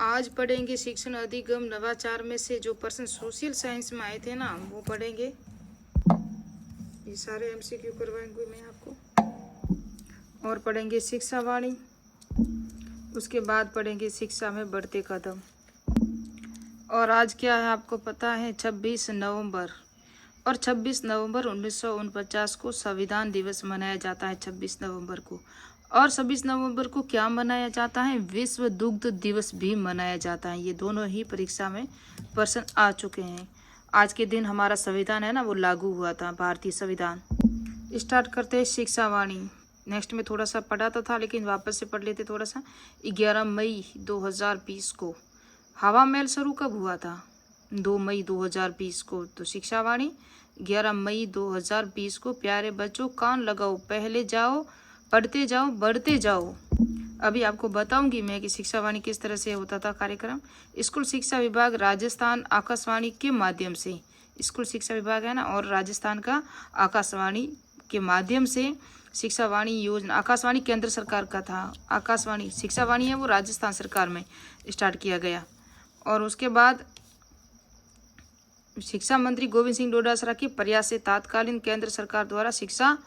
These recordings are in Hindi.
आज पढ़ेंगे शिक्षण अधिगम नवाचार में से जो प्रश्न सोशल साइंस में आए थे ना, वो पढ़ेंगे। ये सारे एमसीक्यू करवाएंगे मैं आपको। और पढ़ेंगे शिक्षा वाणी। उसके बाद पढ़ेंगे शिक्षा में बढ़ते कदम। और आज क्या है आपको पता है, 26 नवंबर। और 26 नवंबर 1949 को संविधान दिवस मनाया जाता है 26 नवंबर को। और 26 नवंबर को क्या मनाया जाता है, विश्व दुग्ध दिवस भी मनाया जाता है। ये दोनों ही परीक्षा में प्रश्न आ चुके हैं। आज के दिन हमारा संविधान है ना, वो लागू हुआ था, भारतीय संविधान। स्टार्ट करते हैं शिक्षा वाणी। नेक्स्ट में थोड़ा सा पढ़ा तो था, लेकिन वापस से पढ़ लेते थोड़ा सा। 11 मई 2020 को हवा महल शुरू कब हुआ था, 2 मई 2020 को। तो शिक्षा वाणी 11 मई 2020 को। प्यारे बच्चों कान लगाओ, पहले जाओ, पढ़ते जाओ, बढ़ते जाओ। अभी आपको बताऊंगी मैं कि शिक्षा वाणी किस तरह से होता था कार्यक्रम। स्कूल शिक्षा विभाग राजस्थान आकाशवाणी के माध्यम से, स्कूल शिक्षा विभाग है ना, और राजस्थान का आकाशवाणी के माध्यम से शिक्षा वाणी योजना, आकाशवाणी केंद्र सरकार का था, आकाशवाणी शिक्षा वाणी है वो राजस्थान सरकार में स्टार्ट किया गया। और उसके बाद शिक्षा मंत्री गोविंद सिंह डोटासरा के प्रयास से तात्कालीन केंद्र सरकार द्वारा शिक्षा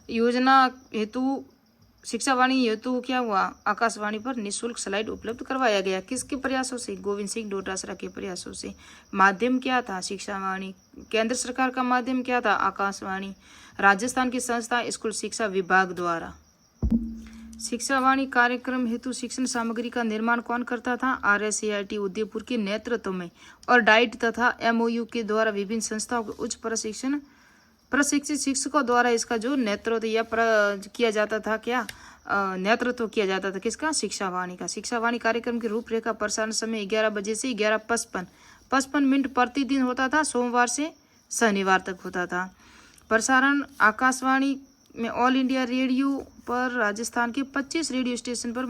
योजना हेतु, शिक्षा वाणी हेतु क्या हुआ, आकाशवाणी पर निःशुल्क स्लाइड उपलब्ध करवाया गया। किसके प्रयासों से, गोविंद सिंह डोटासरा के प्रयासों से। माध्यम क्या था, शिक्षा वाणी। केंद्र सरकार का माध्यम क्या था, आकाशवाणी। राजस्थान की संस्था स्कूल शिक्षा विभाग द्वारा। शिक्षा वाणी कार्यक्रम हेतु शिक्षण सामग्री का निर्माण कौन करता था, RSAIT उदयपुर के नेतृत्व में। और डाइट तथा MOU के द्वारा विभिन्न संस्थाओं के उच्च प्रशिक्षित शिक्षकों द्वारा इसका जो नेतृत्व या किया जाता था, क्या नेतृत्व किया जाता था, किसका, शिक्षा वाणी का। शिक्षा वाणी कार्यक्रम की रूपरेखा प्रसारण समय 11 बजे से 11:55 मिनट प्रतिदिन होता था, सोमवार से शनिवार तक होता था। प्रसारण आकाशवाणी में ऑल इंडिया रेडियो पर राजस्थान के 25 रेडियो स्टेशन पर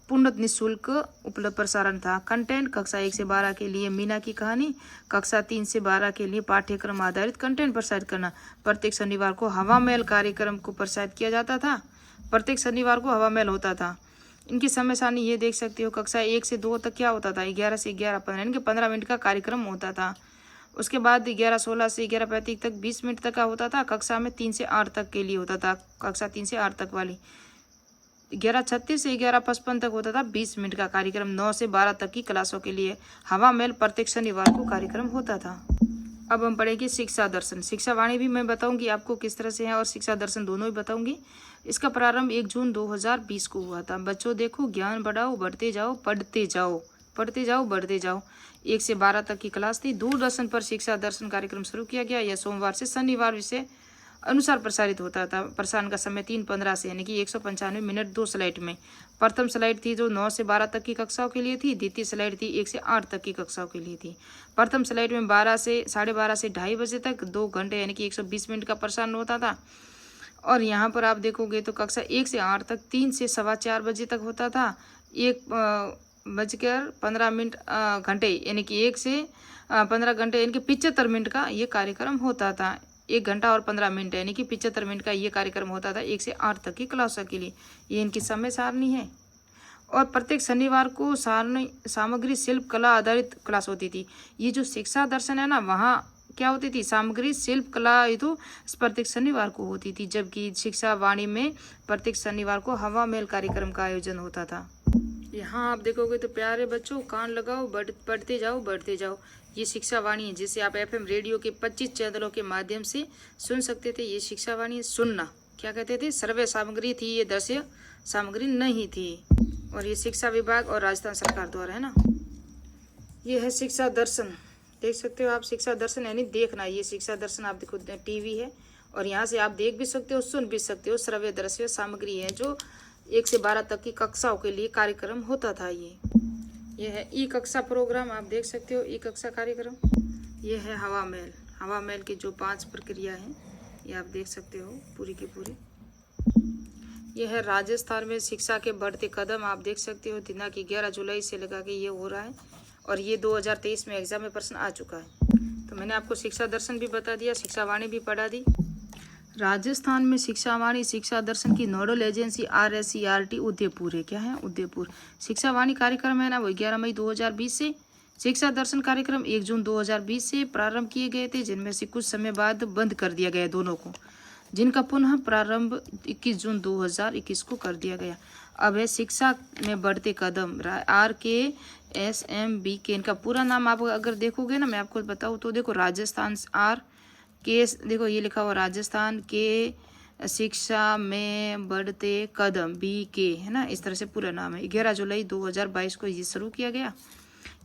पूर्णतः निःशुल्क उपलब्ध प्रसारण था। कंटेंट कक्षा 1 से 12 के लिए मीना की कहानी, कक्षा 3 से 12 के लिए पाठ्यक्रम आधारित कंटेंट प्रसारित करना। प्रत्येक शनिवार को हवा महल कार्यक्रम को प्रसारित किया जाता था, प्रत्येक शनिवार को हवा महल होता था। इनकी समय सारणी ये देख सकते हो, कक्षा 1 से 2 तक क्या होता था, 11 से 11:15 इनके 15 मिनट का कार्यक्रम होता था। उसके बाद 11:16 से 11:35 तक 20 मिनट तक का होता था। कक्षा में 3 से 8 तक के लिए होता था, कक्षा 3 से 8 तक वाली। 11:36 से 11:55 तक होता था 20 मिनट का कार्यक्रम। 9 से 12 तक की क्लासों के लिए हवा महल प्रत्येक शनिवार को कार्यक्रम होता था। अब हम पढ़ेंगे शिक्षा दर्शन। शिक्षा वाणी भी मैं बताऊंगी आपको किस तरह से है, और शिक्षा दर्शन दोनों ही बताऊंगी। इसका प्रारंभ 1 जून 2020 को हुआ था। बच्चों देखो, ज्ञान बढ़ाओ, बढ़ते जाओ, पढ़ते जाओ, पढ़ते जाओ, बढ़ते जाओ। 1 से 12 तक की क्लास थी। दूरदर्शन पर शिक्षा दर्शन कार्यक्रम शुरू किया गया। यह सोमवार से शनिवार विषय अनुसार प्रसारित होता था। प्रसारण का समय 3:15 से यानी कि 195 मिनट 2 स्लाइड में। प्रथम स्लाइड थी जो 9 से 12 तक की कक्षाओं के लिए थी। द्वितीय स्लाइड थी 1 से 8 तक की कक्षाओं के लिए थी। प्रथम स्लाइड में 12 से 12:30 से 2:30 बजे तक 2 घंटे यानी कि 120 मिनट का प्रसारण होता था। और यहाँ पर आप देखोगे तो कक्षा 1 से 8 तक 3 से 4:15 बजे तक होता था। 1:15 घंटे यानी कि 1 से 15 घंटे यानी कि 75 मिनट का ये कार्यक्रम होता था। 1 घंटा और 15 मिनट यानी कि 75 मिनट का ये कार्यक्रम होता था 1 से 8 तक की क्लासों के लिए। ये इनकी समय सारणी है। और प्रत्येक शनिवार को सामग्री शिल्प कला आधारित क्लास होती थी। ये जो शिक्षा दर्शन है ना, वहाँ क्या होती थी, सामग्री शिल्प कला हेतु प्रत्येक शनिवार को होती थी। जबकि शिक्षा वाणी में प्रत्येक शनिवार को हवा महल कार्यक्रम का आयोजन होता था। यहाँ आप देखोगे तो प्यारे बच्चों कान लगाओ, पढ़ते जाओ, बढ़ते जाओ। ये शिक्षा वाणी है जिसे आप FM रेडियो के 25 चैनलों के माध्यम से सुन सकते थे। ये शिक्षा वाणी सुनना क्या कहते थे, श्रव्य सामग्री थी, ये दृश्य सामग्री नहीं थी। और ये शिक्षा विभाग और राजस्थान सरकार द्वारा है ना। ये है शिक्षा दर्शन, देख सकते हो आप। शिक्षा दर्शन यानी देखना। ये शिक्षा दर्शन आप देखो TV है, और यहाँ से आप देख भी सकते हो, सुन भी सकते हो। श्रव्य दृश्य सामग्री है जो 1 से 12 तक की कक्षाओं के लिए कार्यक्रम होता था। ये है ई कक्षा प्रोग्राम, आप देख सकते हो ई कक्षा कार्यक्रम। ये है हवा महल। हवा महल की जो 5 प्रक्रिया हैं ये आप देख सकते हो पूरी की पूरी। यह है राजस्थान में शिक्षा के बढ़ते कदम, आप देख सकते हो। दिनांक 11 जुलाई से लगा के ये हो रहा है, और ये 2023 में एग्जाम में प्रश्न आ चुका है। तो मैंने आपको शिक्षा दर्शन भी बता दिया, शिक्षा वाणी भी पढ़ा दी। राजस्थान में शिक्षावाणी शिक्षा दर्शन की नोडल एजेंसी RSERT उदयपुर है। क्या है? उदयपुर। शिक्षावाणी कार्यक्रम है ना, वो 11 मई 2020 से, शिक्षा दर्शन कार्यक्रम 1 जून 2020 से प्रारंभ किए गए थे, जिनमें से कुछ समय बाद बंद कर दिया गया दोनों को, जिनका पुनः प्रारंभ 21 जून 2021 को कर दिया गया। अब है शिक्षा में बढ़ते कदम, RKSMBK। इनका पूरा नाम आप अगर देखोगे ना, मैं आपको बताऊँ तो देखो, राजस्थान देखो ये लिखा हुआ राजस्थान के शिक्षा में बढ़ते कदम BK है ना, इस तरह से पूरा नाम है। 11 जुलाई 2022 को ये शुरू किया गया।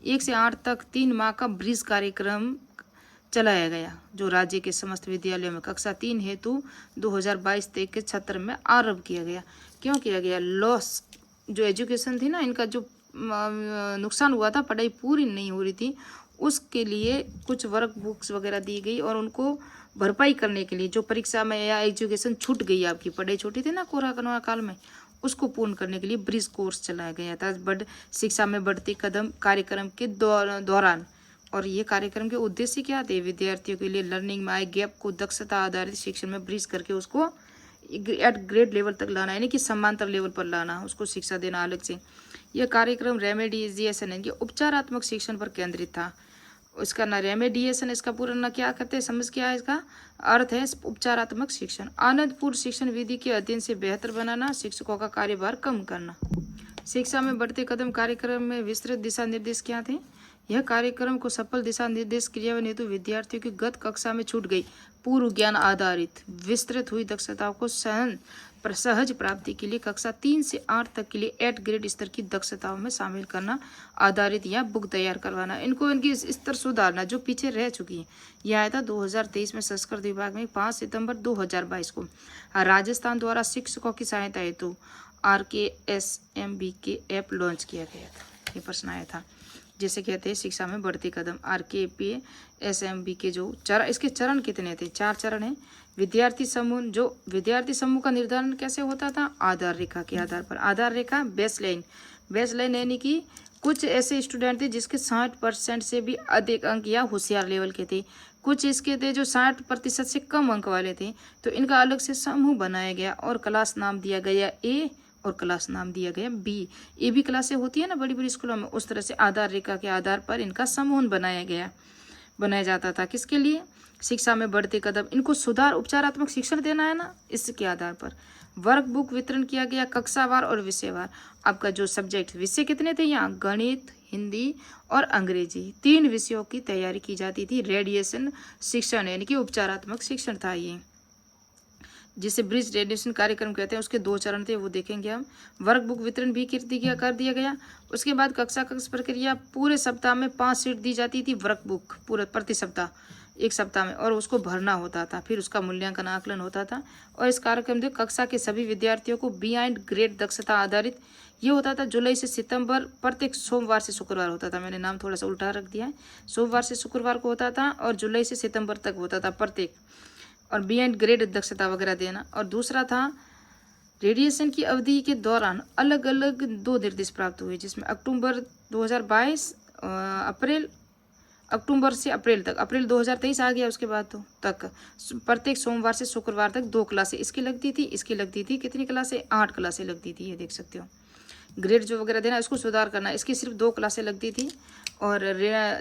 1 से 8 तक 3 माह का ब्रिज कार्यक्रम चलाया गया, जो राज्य के समस्त विद्यालयों में कक्षा 3 हेतु 2022-23 के सत्र में आरंभ किया गया। क्यों किया गया? लॉस जो एजुकेशन थी ना, इनका जो नुकसान हुआ था, पढ़ाई पूरी नहीं हो रही थी, उसके लिए कुछ वर्क बुक्स वगैरह दी गई, और उनको भरपाई करने के लिए जो परीक्षा में या एजुकेशन छूट गई, आपकी पढ़ाई छूटी थी ना कोरोना काल में, उसको पूर्ण करने के लिए ब्रिज कोर्स चलाया गया था शिक्षा में बढ़ती कदम कार्यक्रम के दौरान। और ये कार्यक्रम के उद्देश्य क्या थे? विद्यार्थियों के लिए लर्निंग में आए गैप को दक्षता आधारित शिक्षण में ब्रिज करके उसको एट ग्रेड लेवल तक लाना, यानी कि समांतर लेवल पर लाना, उसको शिक्षा देना अलग से। यह कार्यक्रम रेमेडिएशन यानी कि उपचारात्मक शिक्षण पर केंद्रित था। इसका ना रेमेडिएशन, इसका पूरा ना क्या कहते हैं, समझ क्या है? इसका अर्थ है उपचारात्मक शिक्षण। आनंदपूर्ण शिक्षण विधि के अध्ययन से बेहतर बनाना, शिक्षकों का कार्यभार कम करना। शिक्षा में बढ़ते कदम कार्यक्रम में विस्तृत दिशा निर्देश क्या थे? यह कार्यक्रम को सफल दिशा निर्देश क्रियान्वयन हेतु विद्यार्थियों की गत कक्षा में छूट गई पूर्व ज्ञान आधारित विस्तृत हुई दक्षताओं को सहज प्राप्ति के लिए कक्षा 3 से 8 तक के लिए 8 ग्रेड स्तर की दक्षताओं में शामिल करना, आधारित या बुक तैयार करवाना, इनको इनकी स्तर सुधारना जो पीछे रह चुकी है। यह आया था 2023 में संस्कृत विभाग में 5 सितंबर 2022 को। राजस्थान द्वारा शिक्षकों की सहायता हेतु RKSMBK ऐप लॉन्च किया गया था। ये प्रश्न आया था। जैसे कहते हैं शिक्षा में बढ़ते कदम, RKSMBK जो इसके चरण कितने थे? 4 चरण हैं। विद्यार्थी समूह का निर्धारण कैसे होता था? आधार रेखा के आधार पर। आधार रेखा बेसलाइन यानी कि कुछ ऐसे स्टूडेंट थे जिसके 60% से भी अधिक अंक या होशियार लेवल के थे, कुछ इसके थे जो 60% से कम अंक वाले थे, तो इनका अलग से समूह बनाया गया और क्लास नाम दिया गया A और क्लास नाम दिया गया B। ये भी क्लासें होती है ना बड़ी बड़ी स्कूलों में, उस तरह से आधार रेखा के आधार पर इनका समूह बनाया जाता था। किसके लिए? शिक्षा में बढ़ते कदम, इनको सुधार उपचारात्मक शिक्षण देना है ना, इसके आधार पर। वर्क बुक वितरण किया गया कक्षावार और विषयवार। आपका जो सब्जेक्ट विषय कितने थे यहाँ? गणित, हिंदी और अंग्रेजी, 3 विषयों की तैयारी की जाती थी। रेडिएशन शिक्षण यानी कि उपचारात्मक शिक्षण था ये, जिसे ब्रिज रेडिएशन कार्यक्रम कहते हैं। उसके 2 चरण थे, वो देखेंगे हम। वर्क बुक वितरण भी कर दिया गया। उसके बाद कक्षा प्रक्रिया, पूरे सप्ताह में 5 सीट दी जाती थी वर्क बुक, पूरे प्रति सप्ताह 1 सप्ताह में, और उसको भरना होता था, फिर उसका मूल्यांकन आकलन होता था। और इस कार्यक्रम में कक्षा के सभी विद्यार्थियों को बिहाइंड ग्रेड दक्षता आधारित ये होता था। जुलाई से सितंबर प्रत्येक सोमवार से शुक्रवार होता था, मैंने नाम थोड़ा सा उल्टा रख दिया है, सोमवार से शुक्रवार को होता था और जुलाई से सितंबर तक होता था प्रत्येक, और बिहाइंड ग्रेड दक्षता वगैरह देना। और दूसरा था रेडिएशन की अवधि के दौरान अलग अलग 2 निर्देश प्राप्त हुए, जिसमें अक्टूबर 2022 अक्टूबर से अप्रैल तक, अप्रैल 2023 आ गया उसके बाद तो तक, प्रत्येक सोमवार से शुक्रवार तक 2 क्लासें इसकी लगती थी। कितनी क्लासें? 8 क्लासें लगती थी, ये देख सकते हो। ग्रेड जो वगैरह देना इसको सुधार करना, इसकी सिर्फ 2 क्लासें लगती थी, और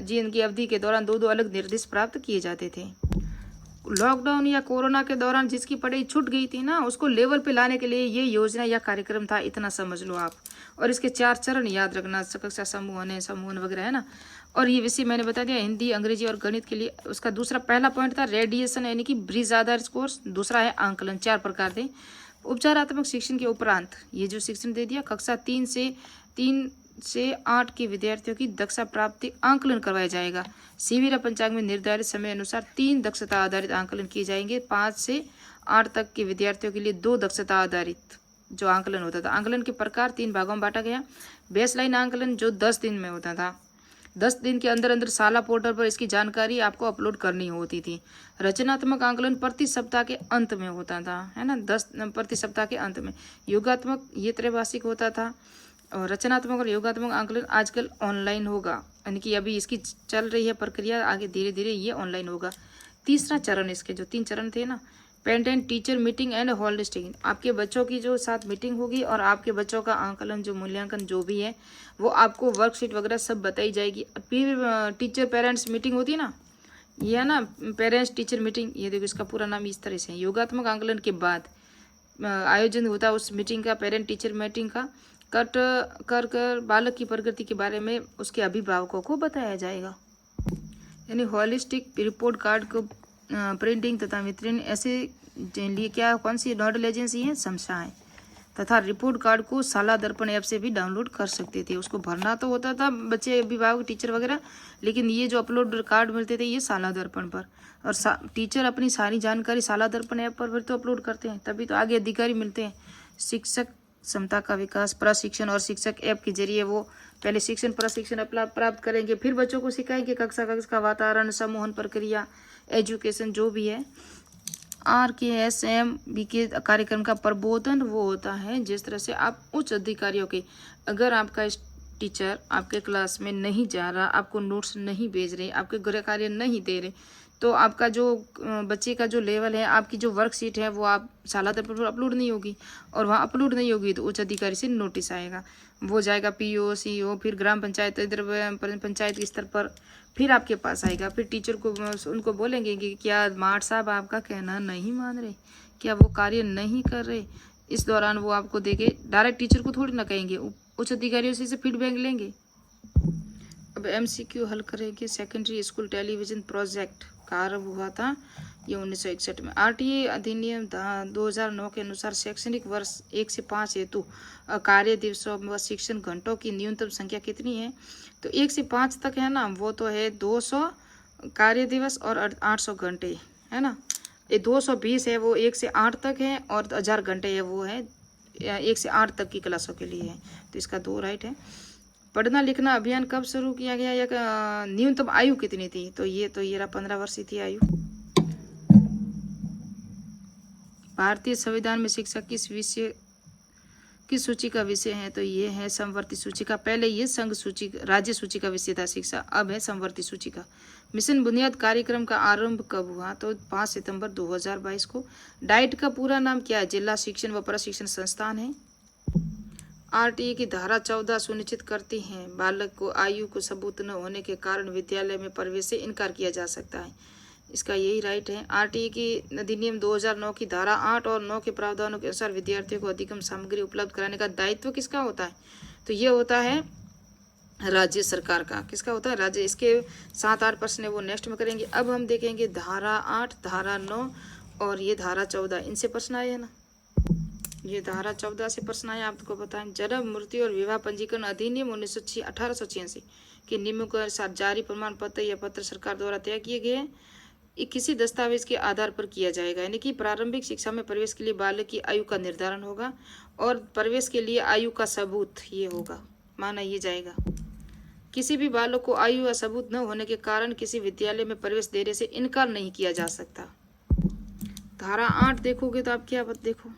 जीवन की अवधि के दौरान 2 अलग निर्देश प्राप्त किए जाते थे। लॉकडाउन या कोरोना के दौरान जिसकी पढ़ाई छूट गई थी ना, उसको लेवल पे लाने के लिए ये योजना या कार्यक्रम था, इतना समझ लो आप। और इसके 4 चरण याद रखना, कक्षा समूह वगैरह है ना। और ये विषय मैंने बता दिया, हिंदी, अंग्रेजी और गणित के लिए। उसका दूसरा पहला पॉइंट था रेडिएशन यानी कि ब्रिज आधारित कोर्स, दूसरा है आंकलन। 4 प्रकार थे। उपचारात्मक शिक्षण के उपरांत ये जो शिक्षण दे दिया, कक्षा 3 से 8 के विद्यार्थियों की दक्षता प्राप्ति आंकलन करवाया जाएगा। शिविर पंचांग में निर्धारित समय अनुसार 3 दक्षता आधारित आंकलन किए जाएंगे। 5 से 8 तक के विद्यार्थियों के लिए 2 दक्षता आधारित जो आंकलन होता था। आंकलन के प्रकार 3 भागों में बांटा गया। बेसलाइन आंकलन जो 10 दिन में होता था, 10 दिन के अंदर शाला पोर्टल पर इसकी जानकारी आपको अपलोड करनी होती थी। रचनात्मक आंकलन प्रति सप्ताह के अंत में होता था, है ना, 10 प्रति सप्ताह के अंत में। योगात्मक ये त्रैमासिक होता था। और रचनात्मक और योगात्मक आंकलन आजकल ऑनलाइन होगा, यानी कि अभी इसकी चल रही है प्रक्रिया, आगे धीरे धीरे ये ऑनलाइन होगा। तीसरा चरण, इसके जो 3 चरण थे ना, parent teacher meeting and holistic, आपके बच्चों की जो साथ मीटिंग होगी और आपके बच्चों का आंकलन जो मूल्यांकन जो भी है वो आपको वर्कशीट वगैरह सब बताई जाएगी। फिर टीचर पेरेंट्स मीटिंग होती है ना, ये है ना पेरेंट्स टीचर मीटिंग, ये देखो इसका पूरा नाम इस तरह से है। योगात्मक आंकलन के बाद आयोजन होता है उस मीटिंग का, पेरेंट टीचर मीटिंग का, कर बालक की प्रगति के बारे में उसके अभिभावकों को बताया जाएगा। यानी होलिस्टिक रिपोर्ट कार्ड को प्रिंटिंग तथा वितरण ऐसे लिए क्या कौन सी नोडल एजेंसी है, समसा है, तथा रिपोर्ट कार्ड को शाला दर्पण ऐप से भी डाउनलोड कर सकते थे। उसको भरना तो होता था बच्चे अभिभावक टीचर वगैरह, लेकिन ये जो अपलोड कार्ड मिलते थे ये शाला दर्पण पर, और टीचर अपनी सारी जानकारी शाला दर्पण ऐप पर फिर तो अपलोड करते हैं, तभी तो आगे अधिकारी मिलते हैं। शिक्षक क्षमता का विकास प्रशिक्षण और शिक्षक ऐप के जरिए वो पहले शिक्षण प्रशिक्षण प्राप्त करेंगे, फिर बच्चों को सिखाएंगे कक्षा का वातावरण, समूहन प्रक्रिया, एजुकेशन जो भी है। RKSM के कार्यक्रम का प्रबोधन वो होता है जिस तरह से आप उच्च अधिकारियों के, अगर आपका टीचर आपके क्लास में नहीं जा रहा, आपको नोट्स नहीं भेज रहे, आपके गृह कार्य नहीं दे रहे, तो आपका जो बच्चे का जो लेवल है, आपकी जो वर्कशीट है वो आप शाला दर्पण पर अपलोड नहीं होगी, और वहाँ अपलोड नहीं होगी तो उच्च अधिकारी से नोटिस आएगा, वो जाएगा PO CO, फिर ग्राम पंचायत, इधर पंचायत के स्तर पर फिर आपके पास आएगा। फिर टीचर को उनको बोलेंगे कि क्या मार्ट साहब आपका कहना नहीं मान रहे, क्या वो कार्य नहीं कर रहे, इस दौरान वो आपको देके डायरेक्ट टीचर को थोड़ी ना कहेंगे, उच्च अधिकारियों से फीडबैक लेंगे। अब MCQ हल करेंगे। सेकेंडरी स्कूल टेलीविजन प्रोजेक्ट का आरंभ हुआ था ये 1961 में। RTA अधिनियम 2009 के अनुसार शैक्षणिक वर्ष 1 से 5 हेतु कार्य दिवसों व शिक्षण घंटों की न्यूनतम संख्या कितनी है, तो 1 से 5 तक है ना, वो तो है 200 कार्य दिवस और 800 घंटे है ना। ये 220 है वो 1 से 8 तक है, और 1000 घंटे है वो है 1 से 8 तक की क्लासों के लिए है, तो इसका 2 राइट है। पढ़ना लिखना अभियान कब शुरू किया गया, या न्यूनतम आयु कितनी थी, तो ये 15 वर्ष थी आयु। भारतीय संविधान में शिक्षा किस विषय किस सूची का विषय है, तो ये है समवर्ती सूची का। पहले ये संघ सूची राज्य सूची का विषय था शिक्षा, अब है समवर्ती सूची का। मिशन बुनियाद कार्यक्रम का आरंभ कब हुआ, तो 5 सितंबर 2022 को। डाइट का पूरा नाम क्या है, जिला शिक्षण व प्रशिक्षण संस्थान है। RTA की धारा 14 सुनिश्चित करती है बालक को आयु को सबूत न होने के कारण विद्यालय में प्रवेश से इनकार किया जा सकता है, इसका यही राइट है। RTA की अधिनियम 2009 की धारा 8 और 9 के प्रावधानों के अनुसार विद्यार्थियों को अधिगम सामग्री उपलब्ध कराने का दायित्व किसका होता है, तो ये होता है राज्य सरकार का। किसका होता है, राज्य। इसके 7-8 प्रश्न है वो नेक्स्ट में करेंगे। अब हम देखेंगे धारा 8, धारा 9 और ये धारा 14, इनसे प्रश्न आए हैं ना, ये धारा 14 से प्रश्न आया, आपको बताएं। जन्म मृत्यु और विवाह पंजीकरण अधिनियम 1886 के नियमों के अनुसार जारी प्रमाण पत्र या पत्र सरकार द्वारा तय किए गए किसी दस्तावेज के आधार पर किया जाएगा, यानी कि प्रारंभिक शिक्षा में प्रवेश के लिए बालक की आयु का निर्धारण होगा और प्रवेश के लिए आयु का सबूत ये होगा, माना ये जाएगा। किसी भी बालक को आयु या सबूत न होने के कारण किसी विद्यालय में प्रवेश देने से इनकार नहीं किया जा सकता। धारा 8 देखोगे तो आप क्या देखो,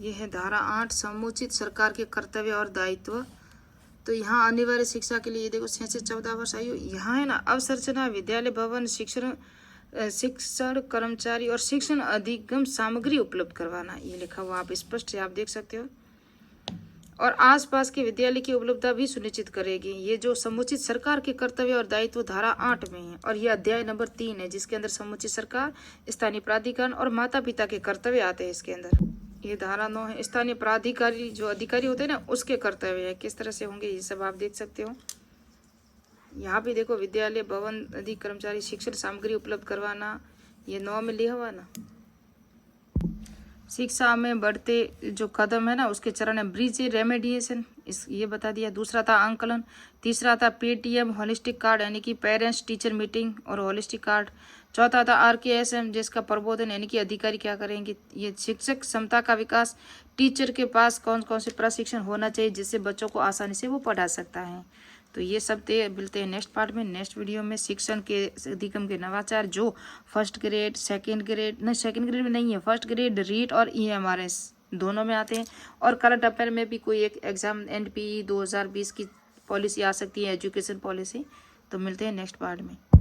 ये है धारा 8 समुचित सरकार के कर्तव्य और दायित्व। तो यहाँ अनिवार्य शिक्षा के लिए ये देखो 6 से 14 वर्ष आयु, यहाँ है ना अवसंरचना विद्यालय भवन शिक्षण कर्मचारी और शिक्षण अधिगम सामग्री उपलब्ध करवाना, ये लिखा हुआ आप स्पष्ट है, आप देख सकते हो। और आसपास के विद्यालय की उपलब्धता भी सुनिश्चित करेगी, ये जो समुचित सरकार के कर्तव्य और दायित्व धारा 8 में है। और ये अध्याय नंबर 3 है जिसके अंदर समुचित सरकार, स्थानीय प्राधिकरण और माता पिता के कर्तव्य आते हैं इसके अंदर। ये धारा 9 है, स्थानीय प्राधिकारी जो अधिकारी होते हैं ना उसके कर्तव्य है, किस तरह से होंगे ये सब आप देख सकते हो। यहाँ भी देखो विद्यालय भवन अधिक कर्मचारी शिक्षण सामग्री उपलब्ध करवाना, ये 9 में लिखा हुआ ना। शिक्षा में बढ़ते जो कदम है ना उसके चरण है ब्रिज रेमेडिएशन, इस ये बता दिया। दूसरा था आंकलन, तीसरा था PTM होलिस्टिक कार्ड यानी कि पेरेंट्स टीचर मीटिंग और होलिस्टिक कार्ड। चौथा था RKSM जिसका प्रबोधन यानी कि अधिकारी क्या करेंगे, ये शिक्षक क्षमता का विकास, टीचर के पास कौन कौन से प्रशिक्षण होना चाहिए जिससे बच्चों को आसानी से वो पढ़ा सकता है। तो ये सब मिलते हैं नेक्स्ट पार्ट में, नेक्स्ट वीडियो में। शिक्षण के अधिगम के नवाचार जो फर्स्ट ग्रेड सेकंड ग्रेड में नहीं है, फर्स्ट ग्रेड रीट और EMRS दोनों में आते हैं। और करंट अफेयर में भी कोई एक एग्जाम NPE 2020 की पॉलिसी आ सकती है, एजुकेशन पॉलिसी। तो मिलते हैं नेक्स्ट पार्ट में।